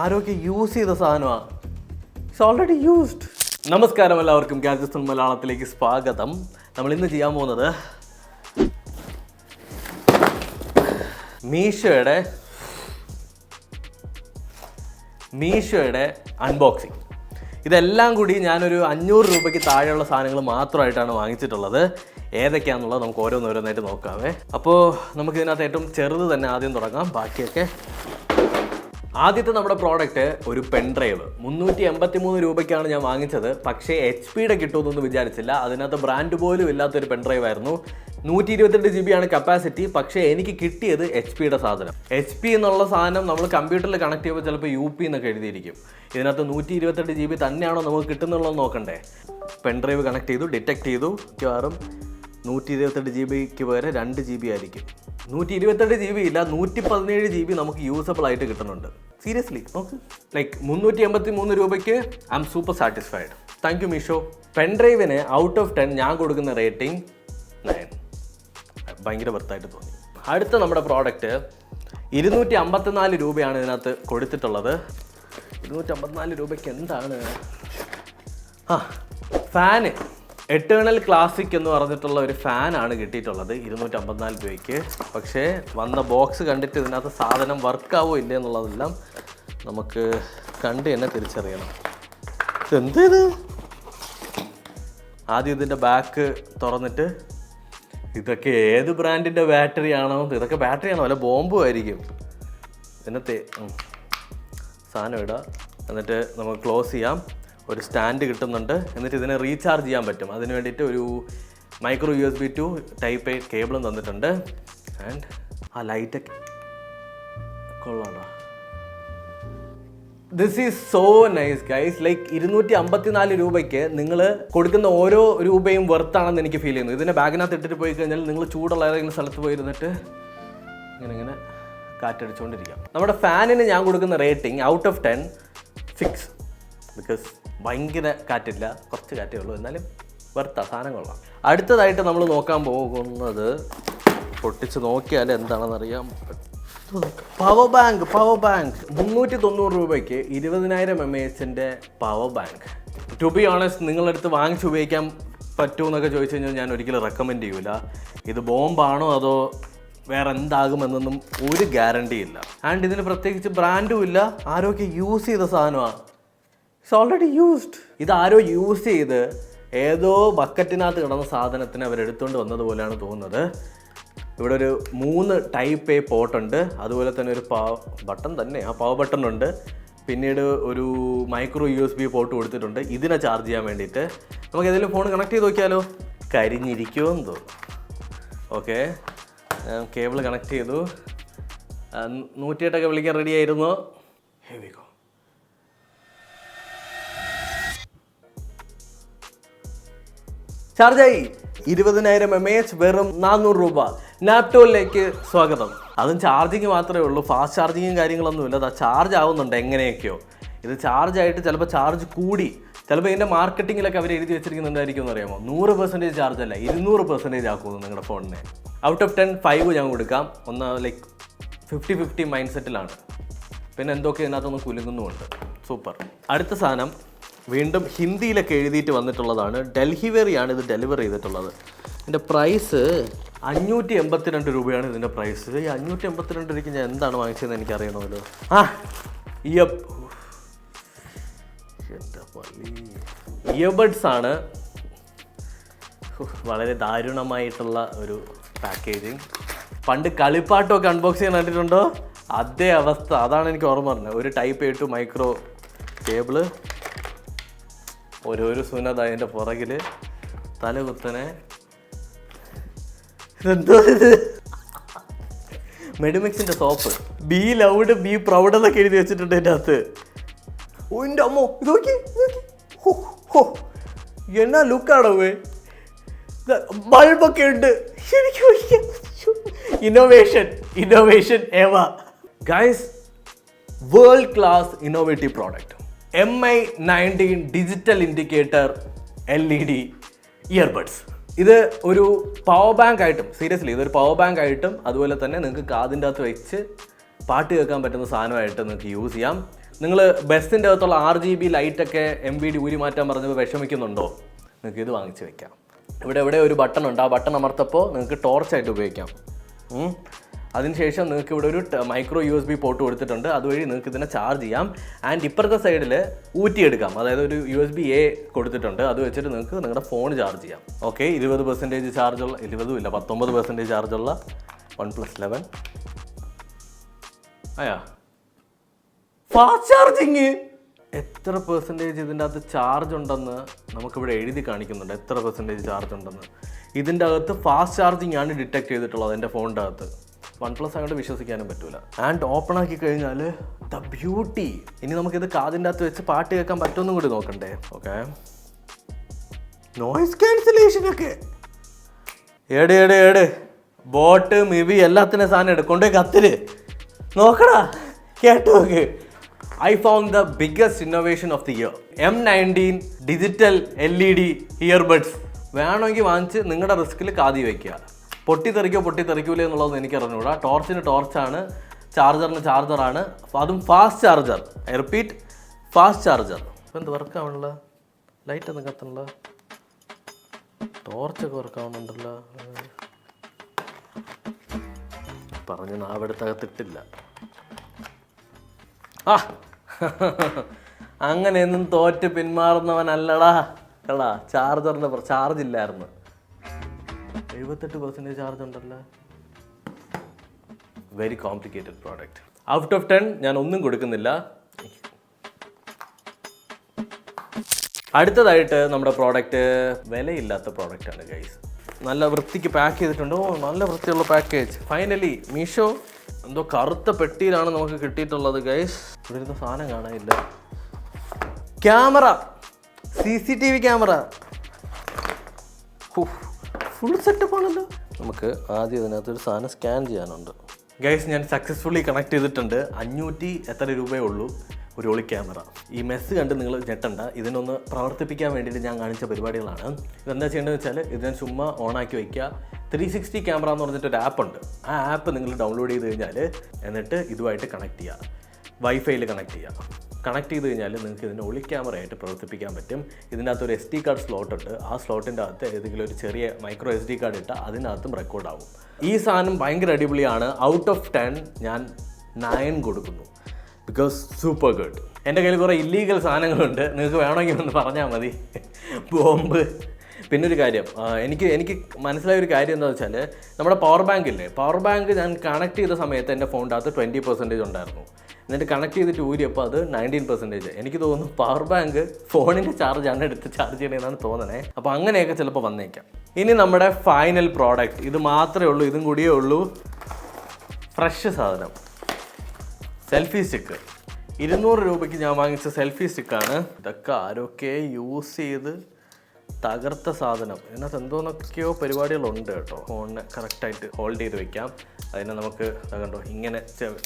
ആരോഗ്യ യൂസ് ചെയ്ത സാധനമാണ്. It's already used. നമസ്കാരം എല്ലാവർക്കും, ഗാഡ്ജറ്റ്സ് ഓൺ മലയാളത്തിലേക്ക് സ്വാഗതം. നമ്മൾ ഇന്ന് ചെയ്യാൻ പോകുന്നത് മീഷോയുടെ അൺബോക്സിങ്. ഇതെല്ലാം കൂടി ഞാനൊരു 500 രൂപയ്ക്ക് താഴെയുള്ള സാധനങ്ങൾ മാത്രമായിട്ടാണ് വാങ്ങിച്ചിട്ടുള്ളത്. ഏതൊക്കെയാണെന്നുള്ളത് നമുക്ക് ഓരോന്നോരോന്നായിട്ട് നോക്കാവേ. അപ്പോൾ നമുക്കിതിനകത്ത് ഏറ്റവും ചെറുത് തന്നെ ആദ്യം തുടങ്ങാം. ബാക്കിയൊക്കെ ആദ്യത്തെ നമ്മുടെ പ്രോഡക്റ്റ് ഒരു പെൻഡ്രൈവ്. 383 രൂപയ്ക്കാണ് ഞാൻ വാങ്ങിച്ചത്. പക്ഷേ HP കിട്ടുമെന്നൊന്നും വിചാരിച്ചില്ല. അതിനകത്ത് ബ്രാൻഡ് പോലും ഇല്ലാത്തൊരു പെൻഡ്രൈവ് ആയിരുന്നു. 128 GB ആണ് കപ്പാസിറ്റി. പക്ഷേ എനിക്ക് കിട്ടിയത് HP സാധനം. HP എന്നുള്ള സാധനം നമ്മൾ കമ്പ്യൂട്ടറിൽ കണക്ട് ചെയ്യുമ്പോൾ ചിലപ്പോൾ UP എന്നൊക്കെ എഴുതിയിരിക്കും. ഇതിനകത്ത് 128 GB തന്നെയാണോ നമുക്ക് കിട്ടുന്നുള്ളത് നോക്കണ്ടേ. പെൻഡ്രൈവ് കണക്ട് ചെയ്തു, ഡിറ്റക്ട് ചെയ്തു. മിക്കവാറും 128 GB വരെ 2 GB ആയിരിക്കും. 128 GB ഇല്ല, 117 GB നമുക്ക് യൂസബിൾ ആയിട്ട് കിട്ടുന്നുണ്ട്. സീരിയസ്ലി നോക്ക്, ലൈക്ക് 383 രൂപയ്ക്ക് I am super satisfied. Thank you Meesho. പെൻഡ്രൈവിന് ഔട്ട് ഓഫ് 10 ഞാൻ കൊടുക്കുന്ന റേറ്റിംഗ് 9. ഭയങ്കര വർത്തായിട്ട് തോന്നി. അടുത്ത നമ്മുടെ പ്രോഡക്റ്റ് 254 രൂപയാണ് ഇതിനകത്ത് കൊടുത്തിട്ടുള്ളത്. 254 രൂപയ്ക്ക് എന്താണ്? ഫാന്. എറ്റേണൽ ക്ലാസിക് എന്ന് പറഞ്ഞിട്ടുള്ള ഒരു ഫാനാണ് കിട്ടിയിട്ടുള്ളത് 254 രൂപയ്ക്ക്. പക്ഷേ വന്ന ബോക്സ് കണ്ടിട്ട് ഇതിനകത്ത് സാധനം വർക്കാവോ ഇല്ല എന്നുള്ളതെല്ലാം നമുക്ക് കണ്ട് തന്നെ തിരിച്ചറിയണം. ഇതെന്തേത്? ആദ്യം ഇതിൻ്റെ ബാക്ക് തുറന്നിട്ട് ഇതൊക്കെ ഏത് ബ്രാൻഡിൻ്റെ ബാറ്ററി ആണോ? ഇതൊക്കെ ബാറ്ററി ആണോ അല്ല ബോംബും ആയിരിക്കും. ഇതിനകത്തെ സാധനം ഇടുക, എന്നിട്ട് നമുക്ക് ക്ലോസ് ചെയ്യാം. ഒരു സ്റ്റാൻഡ് കിട്ടുന്നുണ്ട്. എന്നിട്ട് ഇതിനെ റീചാർജ് ചെയ്യാൻ പറ്റും. അതിന് വേണ്ടിയിട്ട് ഒരു micro USB to Type A കേബിളും തന്നിട്ടുണ്ട്. ആൻഡ് ആ ലൈറ്റൊക്കെ കൊള്ളാണ്ടോ. This is so nice guys. Like 254 രൂപയ്ക്ക് നിങ്ങൾ കൊടുക്കുന്ന ഓരോ രൂപയും വെർത്താണെന്ന് എനിക്ക് ഫീൽ ചെയ്യുന്നു. ഇതിനെ ബാഗിനകത്ത് ഇട്ടിട്ട് പോയി കഴിഞ്ഞാൽ നിങ്ങൾ ചൂടുള്ള ഏതെങ്കിലും സ്ഥലത്ത് പോയിരുന്നിട്ട് ഇങ്ങനെ കാറ്റടിച്ചുകൊണ്ടിരിക്കാം. നമ്മുടെ ഫാനിന് ഞാൻ കൊടുക്കുന്ന റേറ്റിംഗ് ഔട്ട് ഓഫ് 10 6. ബിക്കോസ് ഭയങ്കര കാറ്റില്ല, കുറച്ച് കാറ്റേ ഉള്ളൂ, എന്നാലും വെറുത്ത സാധനം കൊള്ളാം. അടുത്തതായിട്ട് നമ്മൾ നോക്കാൻ പോകുന്നത്, പൊട്ടിച്ച് നോക്കിയാൽ എന്താണെന്നറിയാം, പവർ ബാങ്ക്. 390 രൂപയ്ക്ക് 20,000 mAh power bank. To be honest, നിങ്ങളടുത്ത് വാങ്ങിച്ച് ഉപയോഗിക്കാൻ പറ്റുമെന്നൊക്കെ ചോദിച്ചു കഴിഞ്ഞാൽ ഞാൻ ഒരിക്കലും റെക്കമെൻഡ് ചെയ്യൂല. ഇത് ബോംബാണോ അതോ വേറെ എന്താകുമെന്നൊന്നും ഒരു ഗ്യാരണ്ടി ഇല്ല. ആൻഡ് ഇതിന് പ്രത്യേകിച്ച് ബ്രാൻഡും ഇല്ല. ആരോഗ്യ യൂസ് ചെയ്ത സാധനമാണ്. It's already used. ഇതാരോ യൂസ് ചെയ്ത് ഏതോ ബക്കറ്റിനകത്ത് കിടന്ന സാധനത്തിന് അവരെടുത്തുകൊണ്ട് വന്നതുപോലെയാണ് തോന്നുന്നത്. ഇവിടെ ഒരു 3 Type A പോർട്ടുണ്ട്. അതുപോലെ തന്നെ ഒരു ബട്ടൺ തന്നെ, ആ പവർ ബട്ടൺ ഉണ്ട്. പിന്നീട് ഒരു മൈക്രോ USB പോർട്ട് കൊടുത്തിട്ടുണ്ട് ഇതിനെ ചാർജ് ചെയ്യാൻ വേണ്ടിയിട്ട്. നമുക്ക് ഏതെങ്കിലും ഫോൺ കണക്ട് ചെയ്ത് നോക്കിയാലോ? കരിഞ്ഞിരിക്കുമെന്ന് തോന്നുന്നു. ഓക്കെ, കേബിൾ കണക്ട് ചെയ്തു. 108 വിളിക്കാൻ റെഡി ആയിരുന്നു. Heavy go. ചാർജായി. 20,000 mAh വെറും 400 രൂപ. നാപ്റ്റോളിലേക്ക് സ്വാഗതം. അതും ചാർജിങ് മാത്രമേ ഉള്ളൂ, ഫാസ്റ്റ് ചാർജിങ്ങും കാര്യങ്ങളൊന്നുമില്ല. അത് ചാർജ് ആവുന്നുണ്ട് എങ്ങനെയൊക്കെയോ. ഇത് ചാർജ് ആയിട്ട് ചിലപ്പോൾ ചാർജ് കൂടി, ചിലപ്പോൾ ഇതിൻ്റെ മാർക്കറ്റിങ്ങിലൊക്കെ അവർ എഴുതി വെച്ചിരിക്കുന്നുണ്ടായിരിക്കും എന്ന് അറിയാമോ. 100% ചാർജ് അല്ല, 200% ആക്കുന്നു നിങ്ങളുടെ ഫോണിനെ. ഔട്ട് ഓഫ് 10 5 ഞാൻ കൊടുക്കാം. ഒന്ന് ലൈക്ക് 50-50 മൈൻഡ് സെറ്റിലാണ്. പിന്നെ എന്തൊക്കെ ഇതിനകത്തൊന്ന് കുലുങ്ങുന്നുമുണ്ട്. സൂപ്പർ. അടുത്ത സാധനം വീണ്ടും ഹിന്ദിയിലൊക്കെ എഴുതിയിട്ട് വന്നിട്ടുള്ളതാണ്. ഡൽഹി വെറിയാണ് ഇത് ഡെലിവർ ചെയ്തിട്ടുള്ളത്. ഇതിൻ്റെ പ്രൈസ് 582 രൂപയാണ് ഇതിൻ്റെ പ്രൈസ്. ഈ 582 രൂപയ്ക്ക് ഞാൻ എന്താണ് വാങ്ങിച്ചതെന്ന് എനിക്കറിയണമല്ലോ. ഇയർബഡ്സ് ആണ്. വളരെ ദാരുണമായിട്ടുള്ള ഒരു പാക്കേജിങ്. പണ്ട് കളിപ്പാട്ടമൊക്കെ അൺബോക്സ് ചെയ്യാൻ കണ്ടിട്ടുണ്ടോ? അതേ അവസ്ഥ. അതാണ് എനിക്ക് ഓർമ്മ പറഞ്ഞത്. ഒരു Type A to micro cable, ഓരോരോ സുനത അതിൻ്റെ പുറകിൽ തലകുത്തനെ. ഇതെന്തോ ഇത്? മെഡിമിക്സിൻ്റെ soap. Be loud be proud എന്നൊക്കെ എഴുതി വെച്ചിട്ടുണ്ട് എൻ്റെ അകത്ത്. ഓ എൻ്റെ അമ്മോ, ഇത് നോക്കി. എന്നാ ലുക്കാണോ? ബൾബൊക്കെ ഉണ്ട്. ഇന്നോവേഷൻ ഏവ guys. World class innovative product. MI19 digital indicator LED earbuds. ഇത് ഒരു പവർ ബാങ്ക് ആയിട്ടും, സീരിയസ്ലി ഇതൊരു പവർ ബാങ്ക് ആയിട്ടും അതുപോലെ തന്നെ നിങ്ങൾക്ക് കാതിൻ്റെ അകത്ത് വെച്ച് പാട്ട് കേൾക്കാൻ പറ്റുന്ന സാധനമായിട്ട് നിങ്ങൾക്ക് യൂസ് ചെയ്യാം. നിങ്ങൾ ബസ്സിൻ്റെ അകത്തുള്ള RGB ലൈറ്റൊക്കെ MVD ഊരി മാറ്റാൻ പറഞ്ഞപ്പോൾ വിഷമിക്കുന്നുണ്ടോ? നിങ്ങൾക്ക് ഇത് വാങ്ങിച്ച് വെക്കാം. ഇവിടെ ഒരു ബട്ടൺ ഉണ്ട്. ആ ബട്ടൺ അമർത്തപ്പോൾ നിങ്ങൾക്ക് ടോർച്ചായിട്ട് ഉപയോഗിക്കാം. അതിനുശേഷം നിങ്ങൾക്ക് ഇവിടെ ഒരു മൈക്രോ USB പോർട്ട് കൊടുത്തിട്ടുണ്ട്. അതുവഴി നിങ്ങൾക്ക് ഇതിനെ ചാർജ് ചെയ്യാം. ആൻഡ് ഇപ്പുറത്തെ സൈഡിൽ ഊറ്റിയെടുക്കാം. അതായത് ഒരു USB-A കൊടുത്തിട്ടുണ്ട്. അത് വെച്ചിട്ട് നിങ്ങൾക്ക് നിങ്ങളുടെ ഫോൺ ചാർജ് ചെയ്യാം. ഓക്കെ, 20% ചാർജുള്ള 19% ചാർജുള്ള OnePlus 11. Fast charging. എത്ര പെർസെൻറ്റേജ് ഇതിൻ്റെ അകത്ത് ചാർജ് ഉണ്ടെന്ന് നമുക്കിവിടെ എഴുതി കാണിക്കുന്നുണ്ട്. എത്ര പെർസെൻറ്റേജ് ചാർജ് ഉണ്ടെന്ന്. ഇതിൻ്റെ അകത്ത് ഫാസ്റ്റ് ചാർജിങ് ആണ് ഡിറ്റക്ട് ചെയ്തിട്ടുള്ളത് എൻ്റെ ഫോണിൻ്റെ അകത്ത്. OnePlus അങ്ങോട്ട് വിശ്വസിക്കാനും പറ്റൂല. ആൻഡ് ഓപ്പൺ ആക്കി കഴിഞ്ഞാൽ ദ ബ്യൂട്ടി. ഇനി നമുക്കിത് കാതിൻ്റെ അകത്ത് വെച്ച് പാട്ട് കേൾക്കാൻ പറ്റുമെന്നും കൂടി നോക്കണ്ടേ? ഓക്കെ, നോയ്സ് ക്യാൻസലേഷനൊക്കെ ഏട് ബോട്ട് മിവി എല്ലാത്തിനും സാധനം എടുക്കൊണ്ടേ കത്തില് നോക്കടാ, കേട്ടു നോക്ക്. I found the biggest innovation of the year. M19 digital LED earbuds. വേണമെങ്കിൽ വാങ്ങിച്ച് നിങ്ങളുടെ റിസ്കിൽ കാതി വയ്ക്കുക. പൊട്ടിത്തെറിക്കൂലേ എന്നുള്ളത് എനിക്ക് അറിഞ്ഞൂടാ. ടോർച്ചിന് ടോർച്ചാണ്, ചാർജറിന് ചാർജറാണ്, അതും fast charger. I repeat, fast charger. ഇപ്പം എന്ത് വർക്കാവണല്ലോ? ലൈറ്റ് ഒന്നും കത്തണല്ലോ, ടോർച്ചൊക്കെ വർക്കാവുന്നുണ്ടല്ലോ. പറഞ്ഞ് നാവെടുത്തകത്തിട്ടില്ല. അങ്ങനെയൊന്നും തോറ്റ് പിന്മാറുന്നവനല്ലടാ. കളാ, ചാർജറിൻ്റെ ചാർജ് ഇല്ലായിരുന്നു. 78% ചാർജ് ഉണ്ടല്ലോ. Very complicated product. Out of 10 ഞാൻ ഒന്നും കൊടുക്കുന്നില്ല. അടുത്തതായിട്ട് നമ്മുടെ പ്രോഡക്റ്റ് വിലയില്ലാത്ത പ്രോഡക്റ്റാണ് ഗൈസ്. നല്ല വൃത്തിക്ക് പാക്ക് ചെയ്തിട്ടുണ്ട്. നല്ല വൃത്തിയുള്ള പാക്കേജ്. ഫൈനലി മീഷോ എന്തോ കറുത്ത പെട്ടിയിലാണ് നമുക്ക് കിട്ടിയിട്ടുള്ളത് ഗൈസ്. ഇവിടെ ഇരുന്ന സാധനം കാണാനില്ല. Camera, CCTV camera, full setup ആണല്ലോ. നമുക്ക് ആദ്യം ഇതിനകത്തൊരു സാധനം സ്കാൻ ചെയ്യാനുണ്ട് ഗൈസ്. ഞാൻ സക്സസ്ഫുള്ളി കണക്ട് ചെയ്തിട്ടുണ്ട്. 500 എത്ര രൂപയേ ഉള്ളൂ ഒരു ഒളി ക്യാമറ. ഈ മെസ്സ് കണ്ട് നിങ്ങൾ ഞെട്ടണ്ട. ഇതിനൊന്ന് പ്രവർത്തിപ്പിക്കാൻ വേണ്ടിയിട്ട് ഞാൻ കാണിച്ച പരിപാടികളാണ്. ഇതെന്താ ചെയ്യേണ്ടതെന്ന് വെച്ചാൽ ഇതിനെ ചുമ്മാ ഓണാക്കി വയ്ക്കുക. 360 ക്യാമറ എന്ന് പറഞ്ഞിട്ടൊരു ആപ്പുണ്ട്. ആ ആപ്പ് നിങ്ങൾ ഡൗൺലോഡ് ചെയ്ത് കഴിഞ്ഞാൽ എന്നിട്ട് ഇതുമായിട്ട് കണക്ട് ചെയ്യുക. വൈഫൈയിൽ കണക്ട് ചെയ്യുക. കണക്ട് ചെയ്ത് കഴിഞ്ഞാൽ നിങ്ങൾക്ക് ഇതിനെ ഒളി ക്യാമറയായിട്ട് പ്രവർത്തിപ്പിക്കാൻ പറ്റും. ഇതിനകത്തൊരു SD കാർഡ് സ്ലോട്ട് ഉണ്ട്. ആ സ്ലോട്ടിൻ്റെ അകത്ത് ഏതെങ്കിലും ഒരു ചെറിയ മൈക്രോ SD കാർഡ് ഇട്ടാൽ അതിനകത്തും റെക്കോർഡാവും. ഈ സാധനം ഭയങ്കര അടിപൊളിയാണ്. ഔട്ട് ഓഫ് 10 ഞാൻ 9 കൊടുക്കുന്നു. Because super good. എൻ്റെ കയ്യിൽ കുറേ ഇല്ലീഗൽ സാധനങ്ങളുണ്ട്. നിങ്ങൾക്ക് വേണമെങ്കിൽ ഒന്ന് പറഞ്ഞാൽ മതി. ബോംബ്. പിന്നൊരു കാര്യം, എനിക്ക് മനസ്സിലായ ഒരു കാര്യം എന്താണെന്ന് വെച്ചാൽ, നമ്മുടെ പവർ ബാങ്ക് ഇല്ലേ, പവർ ബാങ്ക് ഞാൻ കണക്ട് ചെയ്ത സമയത്ത് എൻ്റെ ഫോണിൻ്റെ അകത്ത് 20% ഉണ്ടായിരുന്നു. എന്നിട്ട് കണക്ട് ചെയ്തിട്ട് ഊരിയപ്പോൾ അത് 19%. എനിക്ക് തോന്നുന്നു പവർ ബാങ്ക് ഫോണിൻ്റെ ചാർജാണ് എടുത്ത് ചാർജ് ചെയ്യണമെന്നാണ് തോന്നണേ. അപ്പോൾ അങ്ങനെയൊക്കെ ചിലപ്പോൾ വന്നേക്കാം. ഇനി നമ്മുടെ ഫൈനൽ പ്രോഡക്റ്റ് ഇത് മാത്രമേ ഉള്ളൂ. ഇതും കൂടിയേ ഉള്ളൂ. ഫ്രഷ് സാധനം, സെൽഫി സ്റ്റിക്ക്. 200 രൂപയ്ക്ക് ഞാൻ വാങ്ങിച്ച സെൽഫി സ്റ്റിക്കാണ്. ഇതൊക്കെ ആരൊക്കെ യൂസ് ചെയ്ത് തകർത്ത സാധനം. ഇതിനകത്ത് എന്തോന്നൊക്കെയോ പരിപാടികളുണ്ട് കേട്ടോ. ഫോണിനെ കറക്റ്റായിട്ട് ഹോൾഡ് ചെയ്ത് വെക്കാം. അതിനെ നമുക്ക് കണ്ടോ ഇങ്ങനെ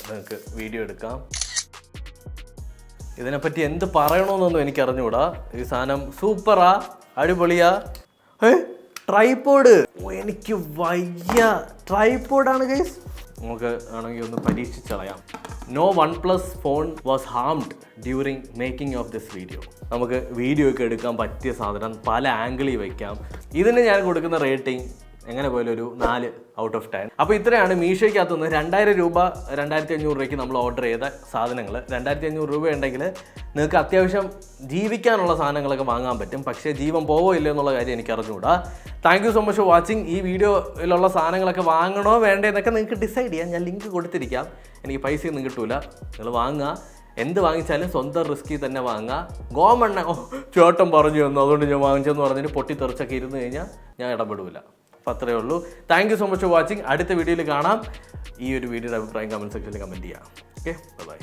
നിങ്ങൾക്ക് വീഡിയോ എടുക്കാം. ഇതിനെപ്പറ്റി എന്ത് പറയണമെന്നൊന്നും എനിക്ക് അറിഞ്ഞുകൂടാ. ഈ സാധനം സൂപ്പറാ, അടിപൊളിയാ. ട്രൈപോഡ്. എനിക്ക് വയ്യ. ട്രൈപോഡാണ് ഗൈസ്. നമുക്ക് ആണെങ്കിൽ ഒന്ന് പരീക്ഷിച്ച് കളയാം. No OnePlus phone was harmed during making of this video. നമുക്ക് വീഡിയോ ഒക്കെ എടുക്കാൻ പറ്റിയ സാധനം, പല ആംഗിളിൽ വയ്ക്കാം. ഇതിന് ഞാൻ കൊടുക്കുന്ന റേറ്റിംഗ് എങ്ങനെ പോലും ഒരു 4 ഔട്ട് ഓഫ് 10. അപ്പോൾ ഇത്രയാണ് മീഷോയ്ക്കകത്ത് നിന്ന് 2000 രൂപ 2500 രൂപയ്ക്ക് നമ്മൾ ഓർഡർ ചെയ്ത സാധനങ്ങൾ. 2500 രൂപ ഉണ്ടെങ്കിൽ നിങ്ങൾക്ക് അത്യാവശ്യം ജീവിക്കാനുള്ള സാധനങ്ങളൊക്കെ വാങ്ങാൻ പറ്റും. പക്ഷേ ജീവൻ പോവോ ഇല്ലയോ എന്നുള്ള കാര്യം എനിക്ക് അറിഞ്ഞുകൂടാ. Thank you so much for watching. ഈ വീഡിയോയിലുള്ള സാധനങ്ങളൊക്കെ വാങ്ങണോ വേണ്ടേ എന്നൊക്കെ നിങ്ങൾക്ക് ഡിസൈഡ് ചെയ്യാം. ഞാൻ ലിങ്ക് കൊടുത്തിരിക്കാം. എനിക്ക് പൈസയൊന്നും കിട്ടൂല. നിങ്ങൾ വാങ്ങുക. എന്ത് വാങ്ങിച്ചാലും സ്വന്തം റിസ്കിൽ തന്നെ വാങ്ങുക. ഗോമണ്ണ ചേട്ടൻ പറഞ്ഞു തന്നു അതുകൊണ്ട് ഞാൻ വാങ്ങിച്ചെന്ന് പറഞ്ഞിട്ട് പൊട്ടിത്തെറിച്ചൊക്കെ ഇരുന്ന് കഴിഞ്ഞാൽ ഞാൻ ഇടപെടില്ല. അപ്പോൾ അത്രയേ ഉള്ളൂ. Thank you so much for watching. അടുത്ത വീഡിയോയിൽ കാണാം. ഈ ഒരു വീഡിയോയുടെ അഭിപ്രായം കമൻറ്റ് സെക്ഷനിൽ കമൻറ്റ് ചെയ്യാം. Okay, by.